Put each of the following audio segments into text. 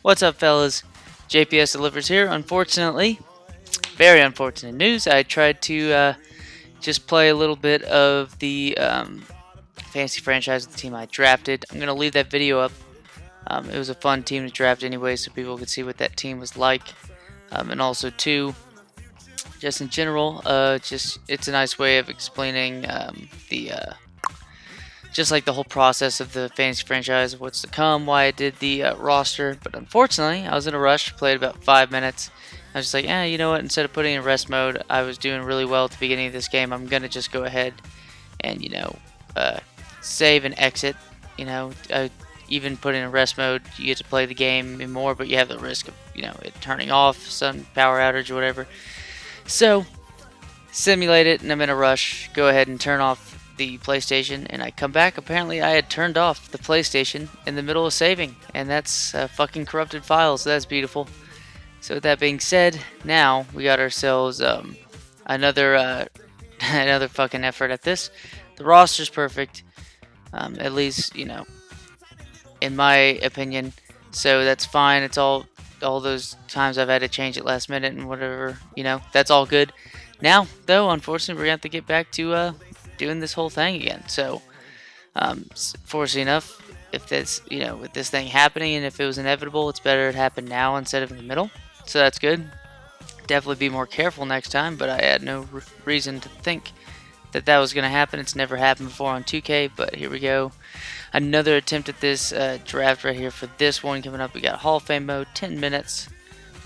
What's up, fellas? JPS delivers here. Unfortunately, very unfortunate news. I tried to just play a little bit of the fantasy franchise with the team I drafted. I'm going to leave that video up. It was a fun team to draft anyway, so people could see what that team was like. And also, too, just in general, just it's a nice way of explaining the just like the whole process of the fantasy franchise, what's to come, why I did the roster. But unfortunately, I was in a rush, played about 5 minutes. I was just like, you know what? Instead of putting in rest mode, I was doing really well at the beginning of this game. I'm gonna just go ahead and save and exit. Even putting in rest mode, you get to play the game more, but you have the risk of it turning off, some power outage or whatever. So simulate it, and I'm in a rush. Go ahead and turn off the PlayStation, and I come back. Apparently, I had turned off the PlayStation in the middle of saving, and that's fucking corrupted files. So that's beautiful. So with that being said, now we got ourselves another another fucking effort at this. The roster's perfect, at least in my opinion. So that's fine. It's all those times I've had to change it last minute and whatever. That's all good. Now, though, unfortunately, we're gonna have to get back to doing this whole thing again. So, fortunately enough, if that's with this thing happening, and if it was inevitable, it's better it happened now instead of in the middle. So that's good. Definitely be more careful next time. But I had no reason to think that was gonna happen. It's never happened before on 2K. But here we go. Another attempt at this draft right here for this one coming up. We got Hall of Fame mode, 10 minutes.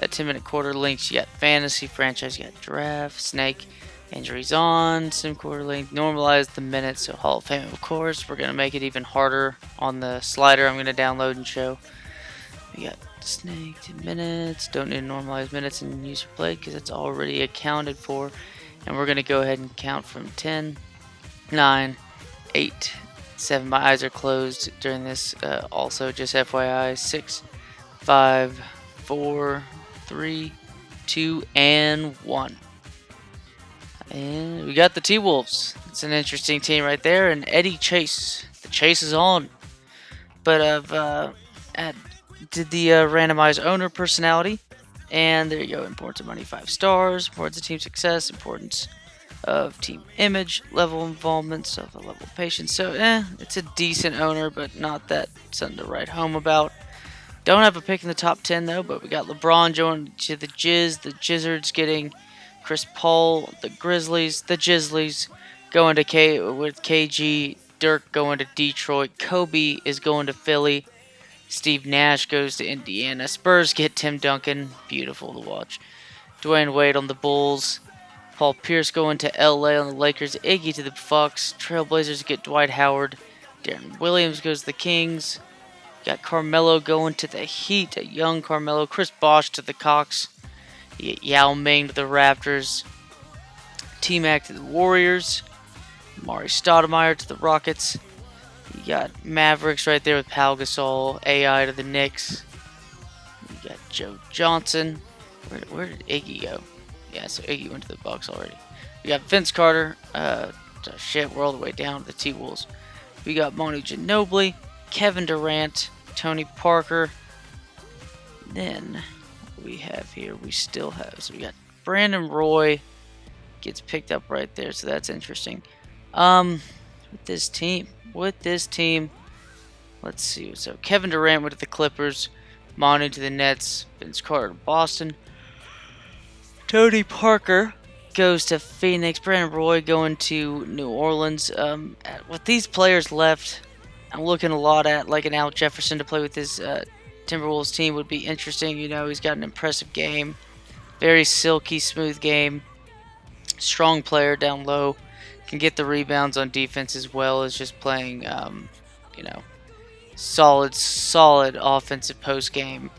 10-minute quarter links. You got fantasy franchise. You got draft, snake. Injuries on, sim quarter length, normalize the minutes, so Hall of Fame, of course. We're going to make it even harder on the slider I'm going to download and show. We got snake, 10 minutes, don't need to normalize minutes in user play because it's already accounted for. And we're going to go ahead and count from 10, 9, 8, 7. My eyes are closed during this, also just FYI. 6, 5, 4, 3, 2, and 1. And we got the T-Wolves. It's an interesting team right there. And Eddie Chase. The chase is on. But I've did the randomized owner personality. And there you go. Importance of money, 5 stars. Importance of team success. Importance of team image. Level of involvement. So the level of patience. So, it's a decent owner, but not that something to write home about. Don't have a pick in the top 10, though. But we got LeBron joining to the Jizz. The Jizzards getting Chris Paul, the Grizzlies, the Jizzlies going to with KG, Dirk going to Detroit, Kobe is going to Philly, Steve Nash goes to Indiana, Spurs get Tim Duncan, beautiful to watch, Dwayne Wade on the Bulls, Paul Pierce going to LA on the Lakers, Iggy to the Bucks, Trailblazers get Dwight Howard, Darren Williams goes to the Kings, got Carmelo going to the Heat, a young Carmelo, Chris Bosh to the Cox. You get Yao Ming to the Raptors, T-Mac to the Warriors, Mari Stoudemire to the Rockets. You got Mavericks right there with Pau Gasol, AI to the Knicks. You got Joe Johnson. Where did Iggy go? Yeah, so Iggy went to the Bucks already. We got Vince Carter. We're all the way down to the T-Wolves. We got Manu Ginobili, Kevin Durant, Tony Parker. Then we have here, so we got Brandon Roy gets picked up right there, so that's interesting. With this team, let's see. So Kevin Durant went to the Clippers, Manu to the Nets, Vince Carter to Boston, Tony Parker goes to Phoenix, Brandon Roy going to New Orleans. With these players left, I'm looking a lot at like an Al Jefferson to play with his Timberwolves team would be interesting. He's got an impressive game. Very silky, smooth game. Strong player down low. Can get the rebounds on defense as well as just playing, solid offensive post game.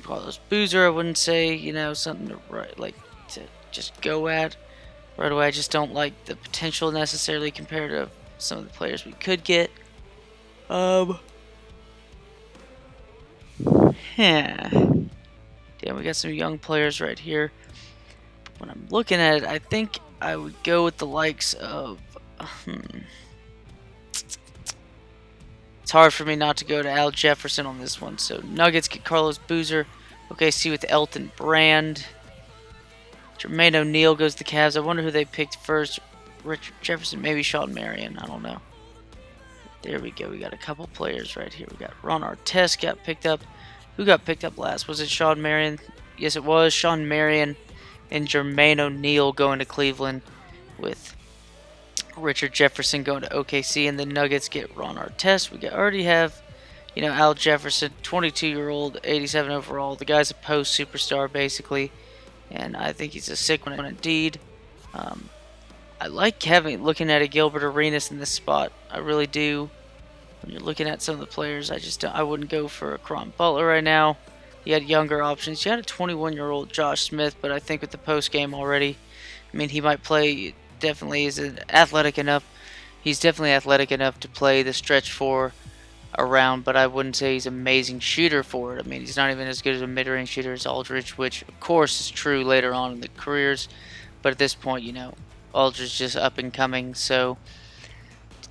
Carlos Boozer, I wouldn't say, something to just go at right away. I just don't like the potential necessarily compared to some of the players we could get. Yeah. Damn, we got some young players right here. But when I'm looking at it, I think I would go with the likes of It's hard for me not to go to Al Jefferson on this one. So Nuggets get Carlos Boozer. OKC with Elton Brand. Jermaine O'Neal goes to the Cavs. I wonder who they picked first. Richard Jefferson, maybe Sean Marion. I don't know. There we go. We got a couple players right here. We got Ron Artest got picked up. Who got picked up last? Was it Sean Marion? Yes, it was. Sean Marion and Jermaine O'Neal going to Cleveland with Richard Jefferson going to OKC. And the Nuggets get Ron Artest. We already have, Al Jefferson, 22-year-old, 87 overall. The guy's a post superstar, basically. And I think he's a sick one indeed. I like looking at a Gilbert Arenas in this spot. I really do. When you're looking at some of the players, I wouldn't go for a Caron Butler right now. You had younger options. You had a 21-year-old Josh Smith, but I think with the post game already, he might play. Definitely is athletic enough. He's definitely athletic enough to play the stretch four around, but I wouldn't say he's an amazing shooter for it. He's not even as good as a mid-range shooter as Aldridge, which of course is true later on in the careers. But at this point, Aldridge is just up and coming, so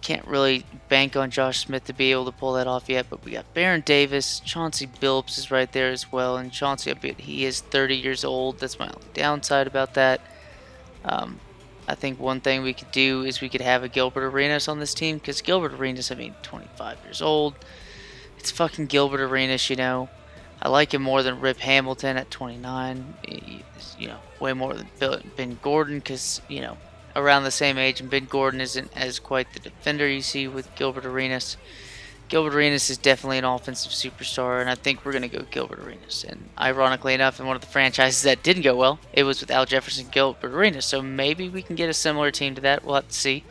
can't really bank on Josh Smith to be able to pull that off yet. But we got Baron Davis, Chauncey Billups is right there as well, and Chauncey, he is 30 years old. That's my only downside about that. I think one thing we could do is we could have a Gilbert Arenas on this team, because Gilbert Arenas, 25 years old. It's fucking Gilbert Arenas, I like him more than Rip Hamilton at 29. Way more than Ben Gordon, because, around the same age, and Ben Gordon isn't as quite the defender you see with Gilbert Arenas. Gilbert Arenas is definitely an offensive superstar, and I think we're going to go Gilbert Arenas. And ironically enough, in one of the franchises that didn't go well, it was with Al Jefferson, Gilbert Arenas. So maybe we can get a similar team to that. We'll have to see.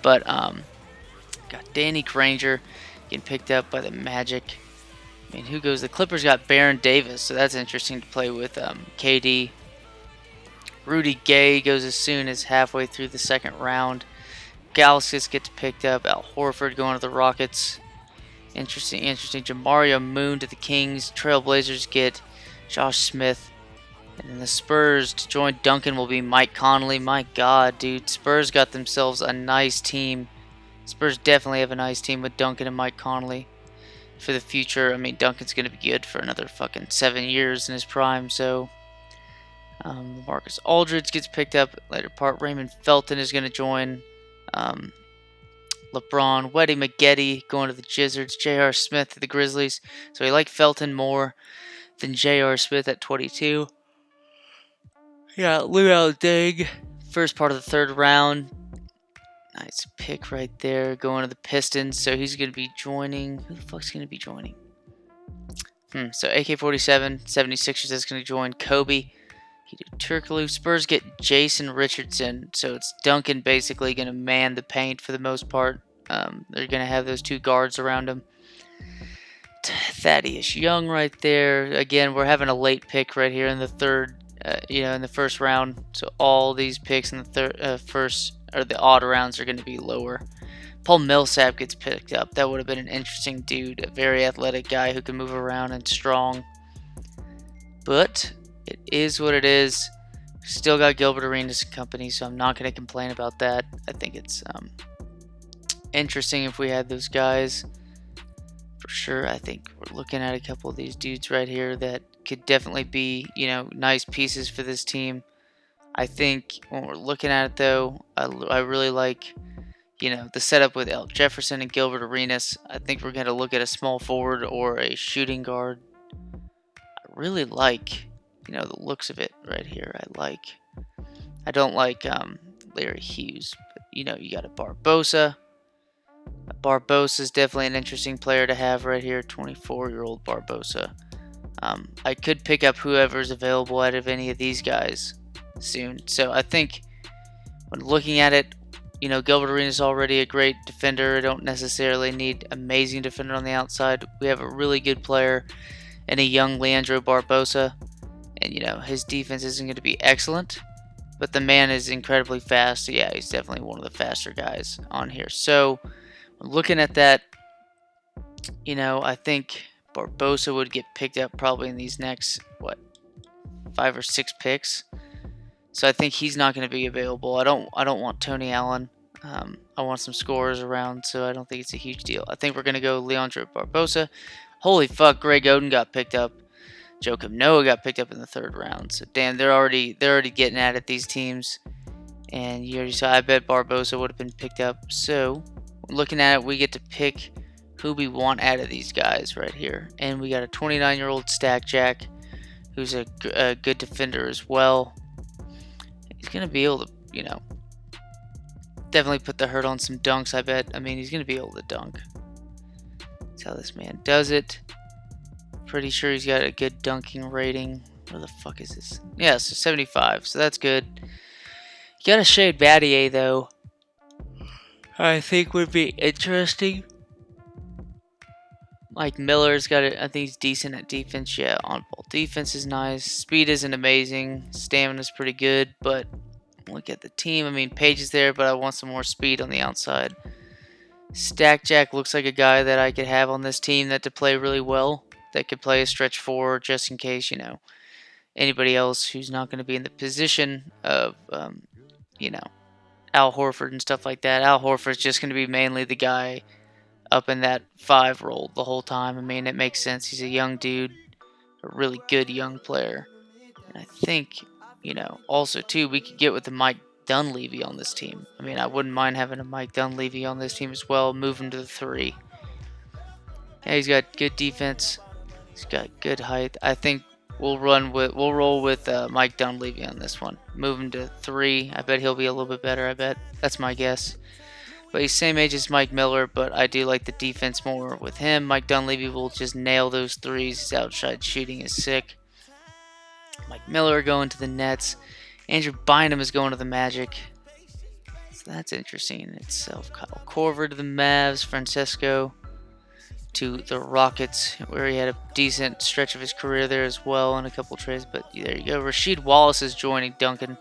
But got Danny Granger getting picked up by the Magic. Who goes? The Clippers got Baron Davis, so that's interesting to play with KD. Rudy Gay goes as soon as halfway through the second round. Galaxis gets picked up. Al Horford going to the Rockets. Interesting. Jamario Moon to the Kings. Trailblazers get Josh Smith. And then the Spurs to join Duncan will be Mike Conley. My God, dude. Spurs got themselves a nice team. Spurs definitely have a nice team with Duncan and Mike Conley for the future. Duncan's going to be good for another fucking 7 years in his prime, so... Marcus Aldridge gets picked up later part. Raymond Felton is going to join. LeBron, Weddy McGetty going to the Jizzards. J.R. Smith to the Grizzlies. So we like Felton more than J.R. Smith at 22. Yeah, Luau Deng, first part of the third round. Nice pick right there, going to the Pistons. So he's going to be joining. Who the fuck's going to be joining? So AK-47, 76ers is going to join Kobe. Turkoglu. Spurs get Jason Richardson, so it's Duncan basically going to man the paint for the most part. They're going to have those two guards around him. Thaddeus Young right there. Again, we're having a late pick right here in the third, in the first round. So all these picks in the first, or the odd rounds, are going to be lower. Paul Millsap gets picked up. That would have been an interesting dude, a very athletic guy who can move around and strong. But it is what it is. Still got Gilbert Arenas and company, so I'm not going to complain about that. I think it's interesting if we had those guys. For sure, I think we're looking at a couple of these dudes right here that could definitely be, nice pieces for this team. I think when we're looking at it, though, I really like, the setup with Al Jefferson and Gilbert Arenas. I think we're going to look at a small forward or a shooting guard. I really like... the looks of it right here. I don't like Larry Hughes, but you got a Barbosa. Barbosa is definitely an interesting player to have right here. 24-year-old Barbosa. I could pick up whoever's available out of any of these guys soon. So I think when looking at it, Gilbert Arenas is already a great defender. I don't necessarily need amazing defender on the outside. We have a really good player and a young Leandro Barbosa. And, his defense isn't going to be excellent, but the man is incredibly fast. So, yeah, he's definitely one of the faster guys on here. So, looking at that, I think Barbosa would get picked up probably in these next, 5 or 6 picks. So, I think he's not going to be available. I don't want Tony Allen. I want some scorers around, so I don't think it's a huge deal. I think we're going to go Leandro Barbosa. Holy fuck, Greg Oden got picked up. Joakim Noah got picked up in the 3rd round. So damn, they're already getting at it, these teams. And you already saw, I bet Barbosa would have been picked up. So looking at it, we get to pick who we want out of these guys right here. And we got a 29-year-old Stack Jack, who's a good defender as well. He's going to be able to, definitely put the hurt on some dunks, I bet. I mean, he's going to be able to dunk. That's how this man does it. Pretty sure he's got a good dunking rating. Where the fuck is this? Yeah, so 75. So that's good. You got a Shade Battier, though. I think would be interesting. Mike Miller's got it. I think he's decent at defense. Yeah, on-ball defense is nice. Speed isn't amazing. Stamina's pretty good, but look at the team. I mean, Page is there, but I want some more speed on the outside. Stack Jack looks like a guy that I could have on this team that to play really well. That could play a stretch 4 just in case, anybody else who's not going to be in the position of, Al Horford and stuff like that. Al Horford's just going to be mainly the guy up in that 5 role the whole time. I mean, it makes sense. He's a young dude, a really good young player. And I think, also too, we could get with the Mike Dunleavy on this team. I mean, I wouldn't mind having a Mike Dunleavy on this team as well. Move him to the 3. Yeah, he's got good defense. He's got good height. I think we'll roll with Mike Dunleavy on this one. Move him to 3. I bet he'll be a little bit better. I bet that's my guess. But he's same age as Mike Miller, but I do like the defense more with him. Mike Dunleavy will just nail those threes. His outside shooting is sick. Mike Miller going to the Nets. Andrew Bynum is going to the Magic. So that's interesting in itself. Kyle Korver to the Mavs. Francesco to the Rockets, where he had a decent stretch of his career there as well in a couple trades. But there you go. Rasheed Wallace is joining Duncan.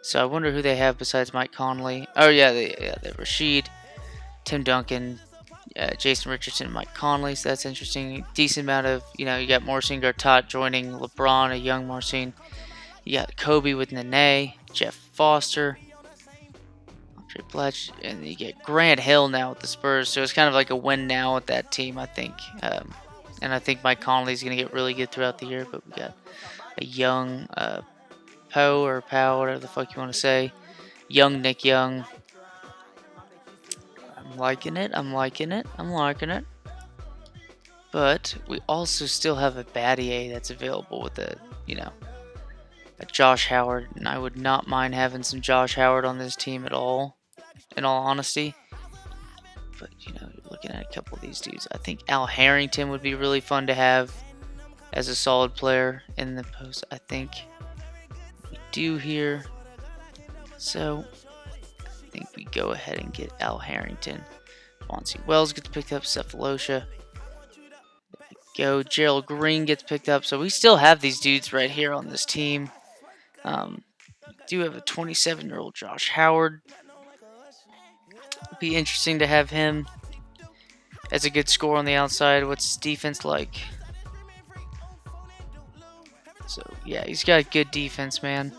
So I wonder who they have besides Mike Conley. Oh, yeah, they Rasheed, Tim Duncan, Jason Richardson, Mike Conley. So that's interesting. Decent amount of, you got Marcin Gortat joining LeBron, a young Marcin. You got Kobe with Nene, Jeff Foster, Andre Blatch, and you get Grant Hill now with the Spurs. So it's kind of like a win now with that team, I think. And I think Mike Conley is going to get really good throughout the year. But we got a young Poe or Pow, whatever the fuck you want to say. Young Nick Young. I'm liking it. But we also still have a Battier that's available with a Josh Howard. And I would not mind having some Josh Howard on this team at all, in all honesty. But, you're looking at a couple of these dudes. I think Al Harrington would be really fun to have as a solid player in the post. I think we do here. So I think we go ahead and get Al Harrington. Fonzie Wells gets picked up. Cephalosha. There we go. Gerald Green gets picked up. So we still have these dudes right here on this team. We do have a 27-year-old Josh Howard. It'd be interesting to have him as a good scorer on the outside. What's his defense like? So, yeah, he's got good defense, man.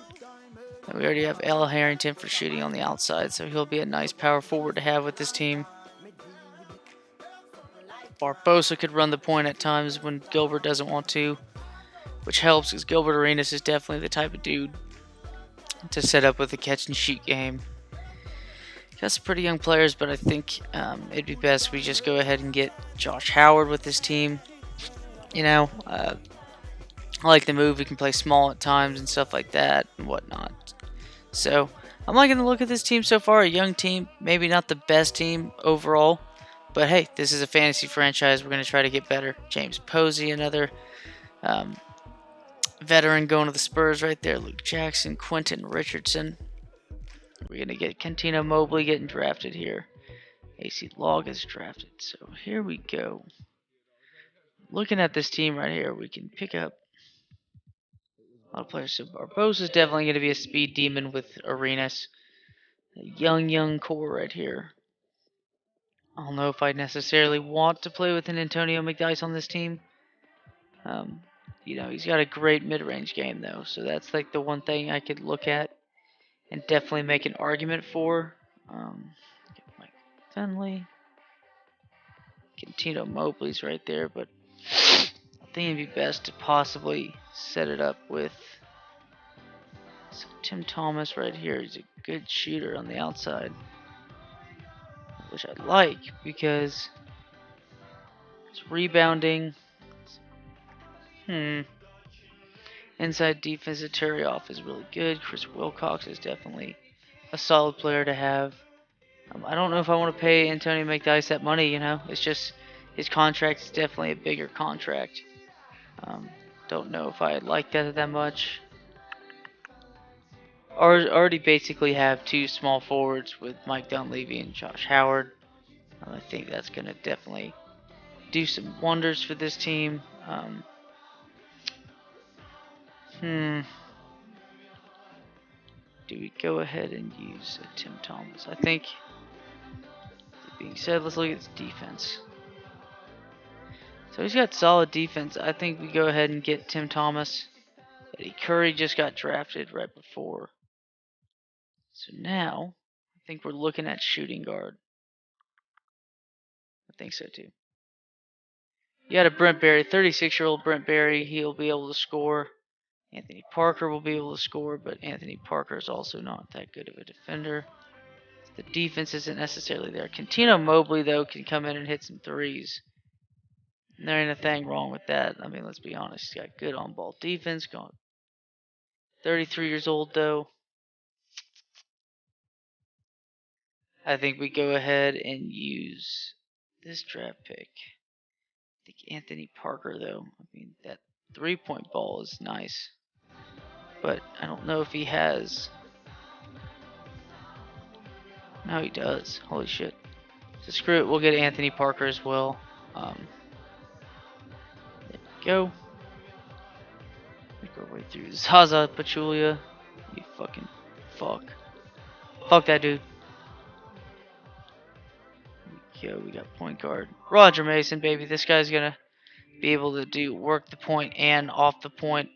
And we already have Al Harrington for shooting on the outside, so he'll be a nice power forward to have with this team. Barbosa could run the point at times when Gilbert doesn't want to, which helps because Gilbert Arenas is definitely the type of dude to set up with a catch-and-shoot game. Got some pretty young players, but I think it'd be best we just go ahead and get Josh Howard with this team. I like the move. We can play small at times and stuff like that and whatnot. So I'm liking the look of this team so far. A young team, maybe not the best team overall, but hey, this is a fantasy franchise. We're going to try to get better. James Posey, another veteran going to the Spurs right there. Luke Jackson, Quentin Richardson. We're going to get Kentino Mobley getting drafted here. AC Log is drafted. So here we go. Looking at this team right here, we can pick up a lot of players. So Barbosa is definitely going to be a speed demon with Arenas. A young core right here. I don't know if I necessarily want to play with an Antonio McDyess on this team. He's got a great mid-range game, though. So that's like the one thing I could look at and definitely make an argument for. Get Mike Finley. Tino Mobley's right there, but I think it'd be best to possibly set it up with Tim Thomas right here. He's a good shooter on the outside, which I like because it's rebounding. Inside defense at Terry-off is really good. Chris Wilcox is definitely a solid player to have. I don't know if I want to pay Antonio McDyess that money, It's just his contract is definitely a bigger contract. Don't know if I like that much. Already basically have two small forwards with Mike Dunleavy and Josh Howard. I think that's going to definitely do some wonders for this team. Do we go ahead and use Tim Thomas? I think, that being said, let's look at his defense. So he's got solid defense. I think we go ahead and get Tim Thomas. Eddie Curry just got drafted right before. So now, I think we're looking at shooting guard. I think so too. You got a Brent Berry, 36-year-old Brent Berry. He'll be able to score. Anthony Parker will be able to score, but Anthony Parker is also not that good of a defender. The defense isn't necessarily there. Tino Mobley, though, can come in and hit some threes. And there ain't a thing wrong with that. I mean, let's be honest. He's got good on-ball defense. 33 years old, though. I think we go ahead and use this draft pick. I think Anthony Parker, though. I mean, that three-point ball is nice. But I don't know if he has. No, he does. Holy shit. So screw it. We'll get Anthony Parker as well. There we go. Make our way through Zaza Pachulia. You fucking fuck. Fuck that dude. There we go. We got point guard Roger Mason, baby. This guy's gonna be able to work the point and off the point.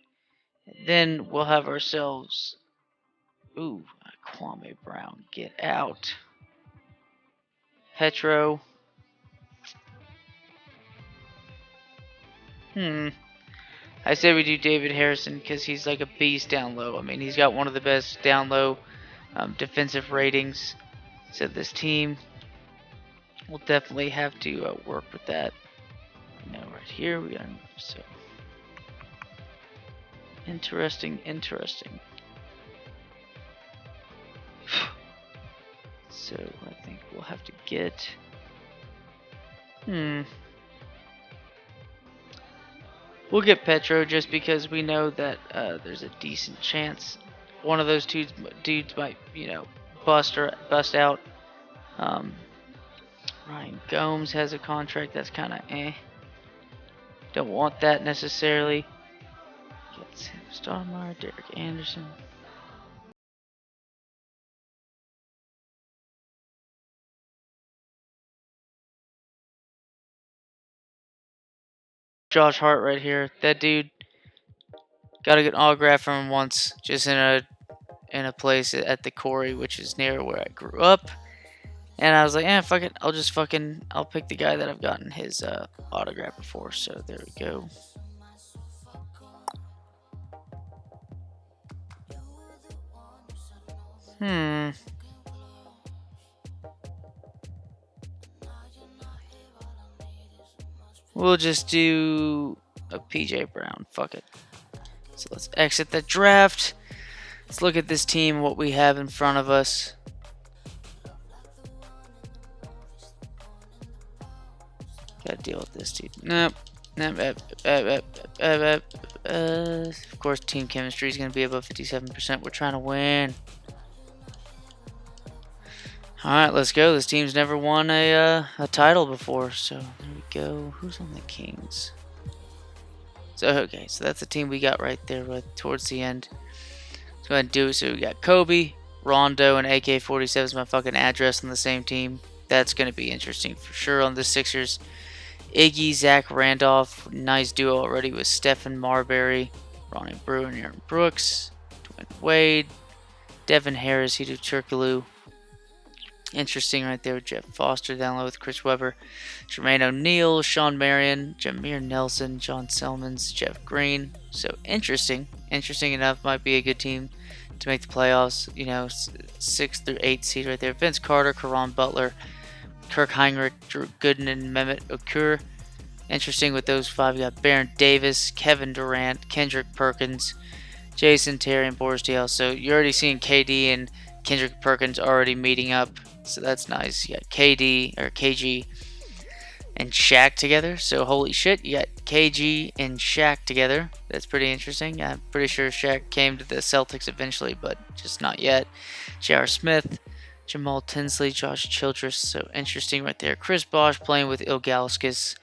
Then we'll have ourselves. Ooh, Kwame Brown. Get out. Petro. I say we do David Harrison because he's like a beast down low. I mean, he's got one of the best down low defensive ratings. So this team will definitely have to work with that. Right here we got so interesting. So I think we'll have to get. We'll get Petro just because we know that there's a decent chance one of those dudes might, bust out. Ryan Gomes has a contract that's kind of Don't want that necessarily. Get Sam Stoudemire, Derek Anderson. Josh Hart right here. That dude got a good autograph from him once, just in a place at the Quarry, which is near where I grew up. And I was like, fuck it. I'll pick the guy that I've gotten his autograph before. So there we go. We'll just do a PJ Brown. Fuck it. So let's exit the draft. Let's look at this team, what we have in front of us. Gotta deal with this dude. Nope. Of course, team chemistry is going to be above 57%. We're trying to win. Alright, let's go. This team's never won a title before. So, there we go. Who's on the Kings? So, okay. So, that's the team we got right there towards the end. Let's go ahead and do it. So, we got Kobe, Rondo, and AK-47 is my fucking address on the same team. That's going to be interesting for sure on the Sixers. Iggy, Zach Randolph, nice duo already with Stephen Marbury, Ronnie Brewer and Aaron Brooks, Dwayne Wade, Devin Harris, Hedo Turkoglu. Interesting right there with Jeff Foster down low with Chris Webber, Jermaine O'Neal, Sean Marion, Jameer Nelson, John Selmans, Jeff Green. So interesting. Interesting enough. Might be a good team to make the playoffs. 6 through 8 seed right there. Vince Carter, Karan Butler, Kirk Heinrich, Drew Gooden, and Mehmet Okur. Interesting with those 5. You got Baron Davis, Kevin Durant, Kendrick Perkins, Jason Terry, and Boris Diaw. So you're already seeing KD and Kendrick Perkins already meeting up. So that's nice. You got KG and Shaq together. So holy shit, you got KG and Shaq together. That's pretty interesting. I'm pretty sure Shaq came to the Celtics eventually, but just not yet. J.R. Smith, Jamal Tinsley, Josh Childress. So interesting right there. Chris Bosh playing with Ilgauskas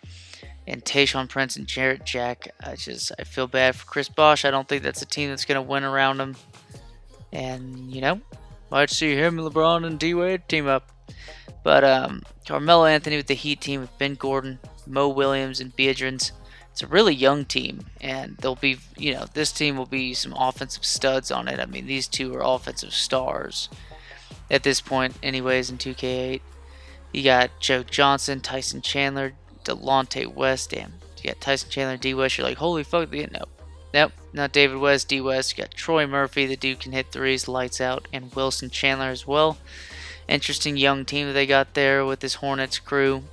and Tayshaun Prince and Jarrett Jack. I feel bad for Chris Bosh. I don't think that's a team that's going to win around him. And, might see him, LeBron, and D-Wade team up. But Carmelo Anthony with the Heat team with Ben Gordon, Mo Williams, and Biedrins. It's a really young team, and they'll be, this team will be some offensive studs on it. I mean, these two are offensive stars at this point, anyways, in 2K8. You got Joe Johnson, Tyson Chandler, Delonte West. Damn, you got Tyson Chandler, D West. You're like, holy fuck, nope, not David West, D West. You got Troy Murphy, the dude can hit threes, lights out, and Wilson Chandler as well. Interesting young team that they got there with this Hornets crew.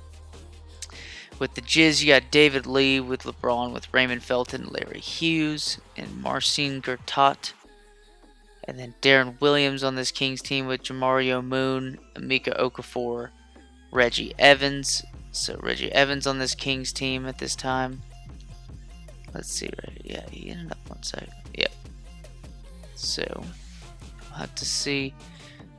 With the Jizz, you got David Lee with LeBron, with Raymond Felton, Larry Hughes, and Marcin Gortat. And then Darren Williams on this Kings team with Jamario Moon, Amika Okafor, Reggie Evans. So Reggie Evans on this Kings team at this time. Let's see, right? Yeah, he ended up 1 second. Yep. So we'll have to see.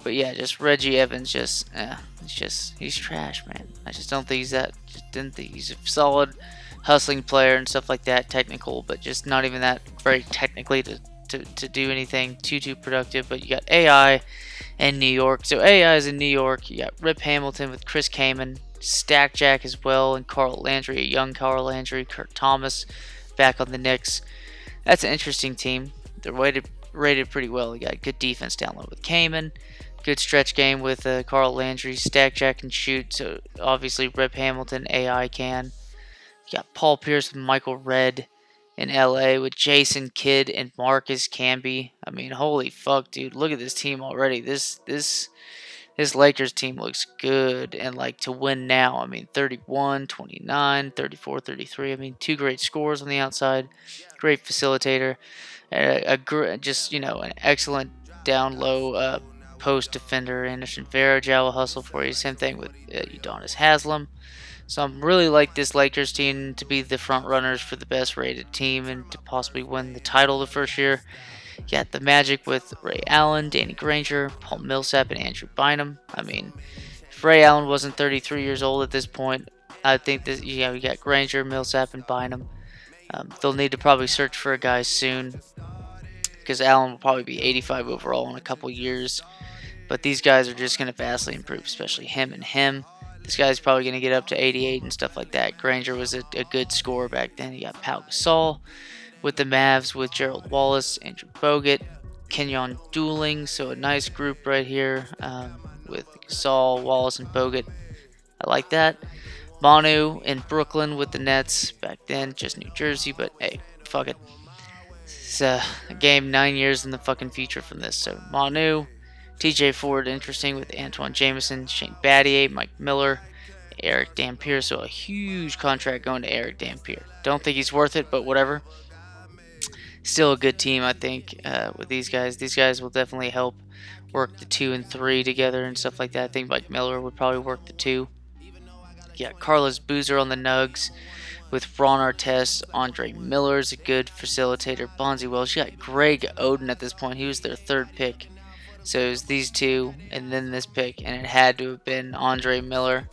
But yeah, just Reggie Evans, he's trash, man. I just don't think he's that. Just didn't think he's a solid hustling player and stuff like that, technical, but just not even that very technically to do anything too productive. But you got AI in New York. So AI is in New York. You got Rip Hamilton with Chris Kaman, Stack Jack as well, and Carl Landry, a young Carl Landry, Kurt Thomas back on the Knicks. That's an interesting team. They're rated pretty well. You got good defense down low with Kaman. Good stretch game with Carl Landry. Stack Jack can shoot, so obviously Rip Hamilton, AI can. You got Paul Pierce with Michael Redd in LA with Jason Kidd and Marcus Camby. I mean, holy fuck, dude. Look at this team already. This Lakers team looks good, and like to win now, I mean 31, 29, 34, 33. I mean, 2 great scores on the outside, great facilitator, an excellent down low post defender. Anderson Varejao will hustle for you. Same thing with Udonis Haslem. So I'm really like this Lakers team to be the front runners for the best rated team and to possibly win the title the first year. You got the Magic with Ray Allen, Danny Granger, Paul Millsap, and Andrew Bynum. I mean, if Ray Allen wasn't 33 years old at this point, I think that we got Granger, Millsap, and Bynum. They'll need to probably search for a guy soon because Allen will probably be 85 overall in a couple years. But these guys are just going to vastly improve, especially him and him. This guy's probably going to get up to 88 and stuff like that. Granger was a good scorer back then. You got Pau Gasol with the Mavs with Gerald Wallace, Andrew Bogut, Kenyon Dooling. So a nice group right here with Gasol, Wallace, and Bogut. I like that. Manu in Brooklyn with the Nets. Back then, just New Jersey, but hey, fuck it. It's a game 9 years in the fucking future from this. So Manu, TJ Ford, interesting with Antoine Jameson, Shane Battier, Mike Miller, Eric Dampier. So a huge contract going to Eric Dampier. Don't think he's worth it, but whatever. Still a good team, I think, with these guys. These guys will definitely help work the 2 and 3 together and stuff like that. I think Mike Miller would probably work the 2. Yeah, Carlos Boozer on the Nugs with Ron Artest. Andre Miller is a good facilitator. Bonzi Wells. You got Greg Oden at this point. He was their 3rd pick. So it was these 2 and then this pick, and it had to have been Andre Miller.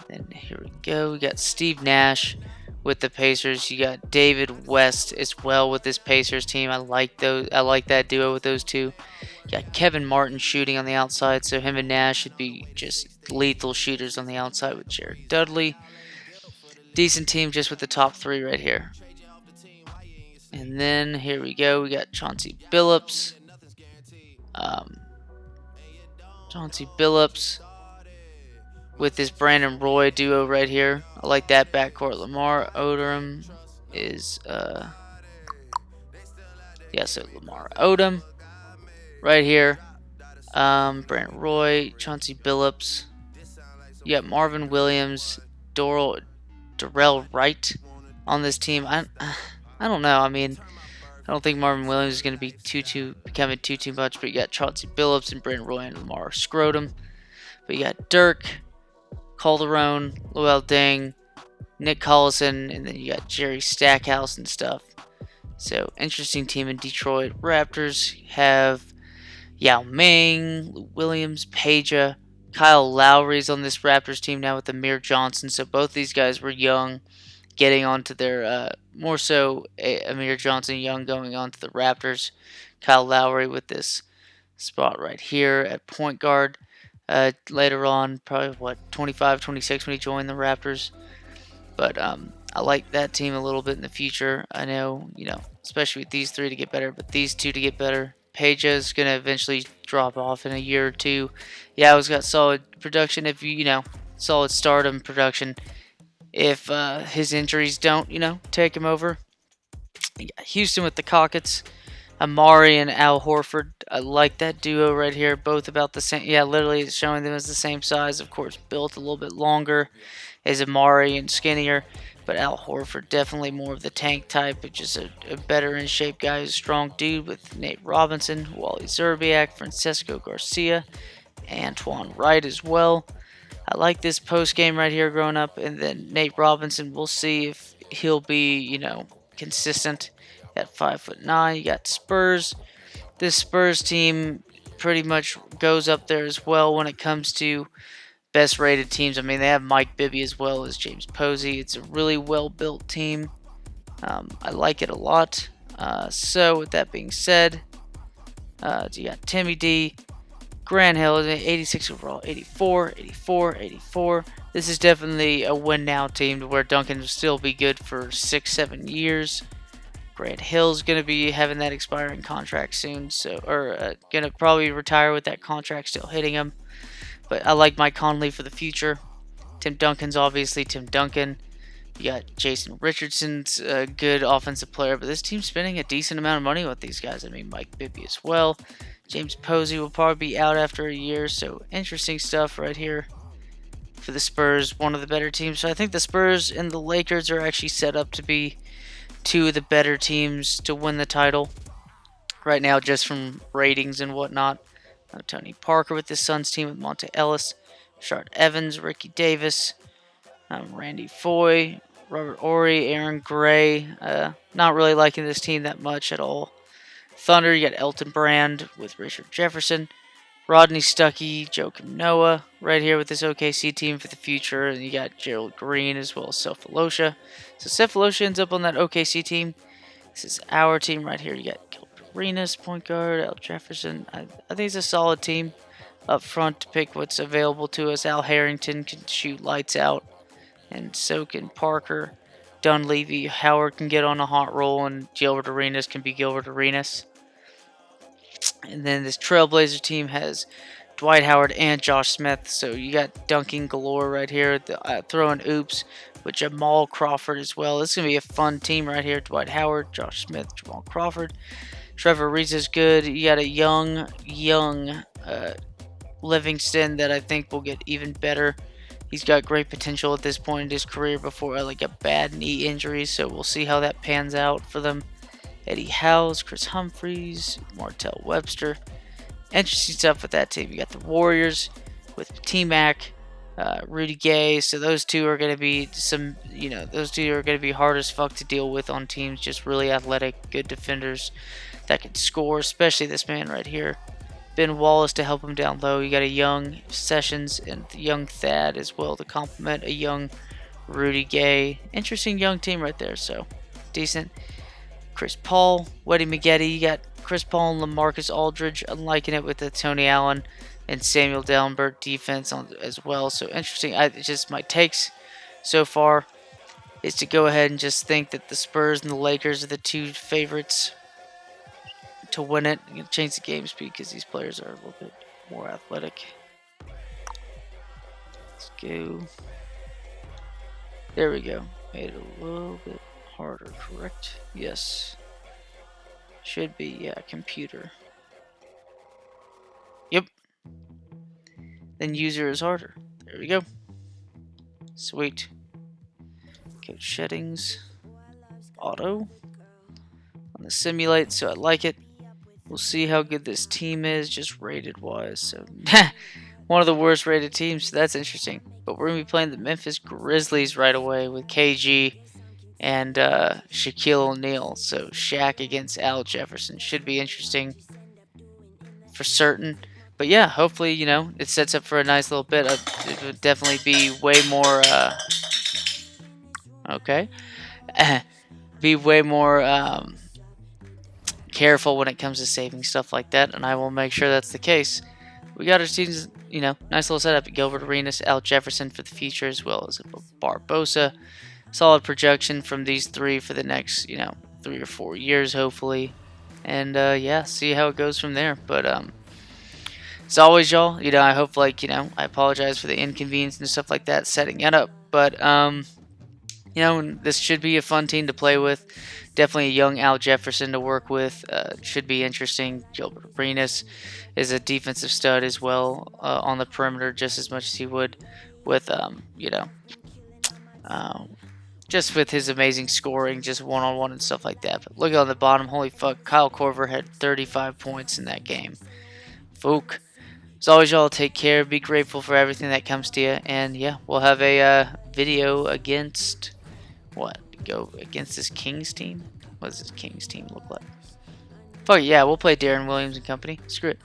Then here we go. We got Steve Nash with the Pacers. You got David West as well with this Pacers team. I like that duo with those 2. You got Kevin Martin shooting on the outside, so him and Nash should be just lethal shooters on the outside with Jared Dudley. Decent team just with the top 3 right here. And then here we go. We got Chauncey Billups. Chauncey Billups with this Brandon Roy duo right here. I like that backcourt. Lamar Odom is so Lamar Odom right here. Brandon Roy, Chauncey Billups. You got Marvin Williams, Darrell Wright on this team. I don't know. I mean, I don't think Marvin Williams is going to be becoming too much. But you got Chauncey Billups and Brandon Roy and Lamar Scrotum. But you got Dirk, Calderon, Luol Deng, Nick Collison, and then you got Jerry Stackhouse and stuff. So interesting team in Detroit. Raptors have Yao Ming, Lou Williams, Peja, Kyle Lowry's on this Raptors team now with Amir Johnson. So both these guys were young, getting onto their more so Amir Johnson young going on to the Raptors. Kyle Lowry with this spot right here at point guard. Later on, probably 25, 26 when he joined the Raptors. But I like that team a little bit in the future. I know, especially with these three to get better, but these two to get better. Peja is going to eventually drop off in a year or two. Yao's got solid production solid stardom production. If his injuries don't, take him over. Houston with the Cockets. Amari and Al Horford. I like that duo right here. Both about the same. Yeah, literally it's showing them as the same size. Of course, built a little bit longer as Amari and skinnier. But Al Horford, definitely more of the tank type, but just a better in shape guy who's a strong dude with Nate Robinson, Wally Zerbiak, Francisco Garcia, Antoine Wright as well. I like this post game right here growing up. And then Nate Robinson, we'll see if he'll be, consistent at 5'9". You got Spurs. This Spurs team pretty much goes up there as well when it comes to best rated teams. I mean, they have Mike Bibby as well as James Posey. It's a really well built team. I like it a lot. So with that being said, you got Timmy D, Grant Hill, 86 overall, 84, 84, 84. This is definitely a win now team to where Duncan will still be good for 6-7 years. Grant Hill's going to be having that expiring contract soon, going to probably retire with that contract still hitting him. But I like Mike Conley for the future. Tim Duncan's obviously Tim Duncan. You got Jason Richardson's a good offensive player, but this team's spending a decent amount of money with these guys. I mean, Mike Bibby as well. James Posey will probably be out after a year, so interesting stuff right here for the Spurs, one of the better teams. So I think the Spurs and the Lakers are actually set up to be two of the better teams to win the title right now, just from ratings and whatnot. Tony Parker with the Suns team with Monte Ellis, Rashard Evans, Ricky Davis, Randy Foye, Robert Horry, Aaron Gray. Not really liking this team that much at all. Thunder, you got Elton Brand with Richard Jefferson, Rodney Stuckey, Joakim Noah right here with this OKC team for the future. And you got Gerald Green as well as Cephalosha. So Cephalosha ends up on that OKC team. This is our team right here. You got Gilbert Arenas, point guard, Al Jefferson. I think it's a solid team up front to pick what's available to us. Al Harrington can shoot lights out, and so can Parker. Dunleavy, Howard can get on a hot roll, and Gilbert Arenas can be Gilbert Arenas. And then this Trailblazer team has Dwight Howard and Josh Smith. So you got dunking galore right here. Throwing oops with Jamal Crawford as well. This is going to be a fun team right here. Dwight Howard, Josh Smith, Jamal Crawford. Trevor Reese is good. You got a young Livingston that I think will get even better. He's got great potential at this point in his career before a bad knee injury. So we'll see how that pans out for them. Eddie Howes, Chris Humphreys, Martell Webster. Interesting stuff with that team. You got the Warriors with T-Mac, Rudy Gay. So those two are going to be those two are going to be hard as fuck to deal with on teams. Just really athletic, good defenders that can score, especially this man right here. Ben Wallace to help him down low. You got a young Sessions and young Thad as well to complement a young Rudy Gay. Interesting young team right there. So decent. Chris Paul, Weddy Maggette. You got Chris Paul and LaMarcus Aldridge. I'm liking it with the Tony Allen and Samuel Dellenberg defense as well. So interesting. Just my takes so far is to go ahead and just think that the Spurs and the Lakers are the two favorites to win it. I'm going to change the game speed because these players are a little bit More athletic. Let's go. There we go. Made it a little bit harder, correct? Yes. Should be, yeah, computer. Yep. Then user is harder. There we go. Sweet. Go settings. Auto. On the simulate, so I like it. We'll see how good this team is, just rated wise. So, one of the worst rated teams, so that's interesting. But we're going to be playing the Memphis Grizzlies right away with KG and Shaquille O'Neal. So, Shaq against Al Jefferson should be interesting for certain. But yeah, hopefully, you know, it sets up for a nice little bit. It would definitely be way more, okay, be way more careful when it comes to saving stuff like that, and I will make sure that's the case. We got our teams, you know, nice little setup. Gilbert Arenas, Al Jefferson for the future, as well as Barbosa. Solid projection from these three for the next, you know, 3 or 4 years, hopefully. And yeah, see how it goes from there. But as always, y'all, you know, I hope, like, you know, I apologize for the inconvenience and stuff like that setting it up. But you know, this should be a fun team to play with. Definitely a young Al Jefferson to work with. Should be interesting. Gilbert Arenas is a defensive stud as well on the perimeter, just as much as he would with, you know, just with his amazing scoring, just one-on-one and stuff like that. But look on the bottom. Holy fuck, Kyle Korver had 35 points in that game. Fook. As always, y'all, take care. Be grateful for everything that comes to you. And yeah, we'll have a video against... what? Go against this Kings team? What does this Kings team look like? Fuck yeah, we'll play Darren Williams and company. Screw it.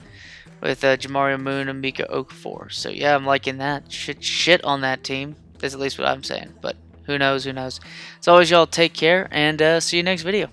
With Jamario Moon and Mika Okafor. So yeah, I'm liking that. Shit on that team. That's at least what I'm saying. But who knows, who knows. As always, y'all, take care, and see you next video.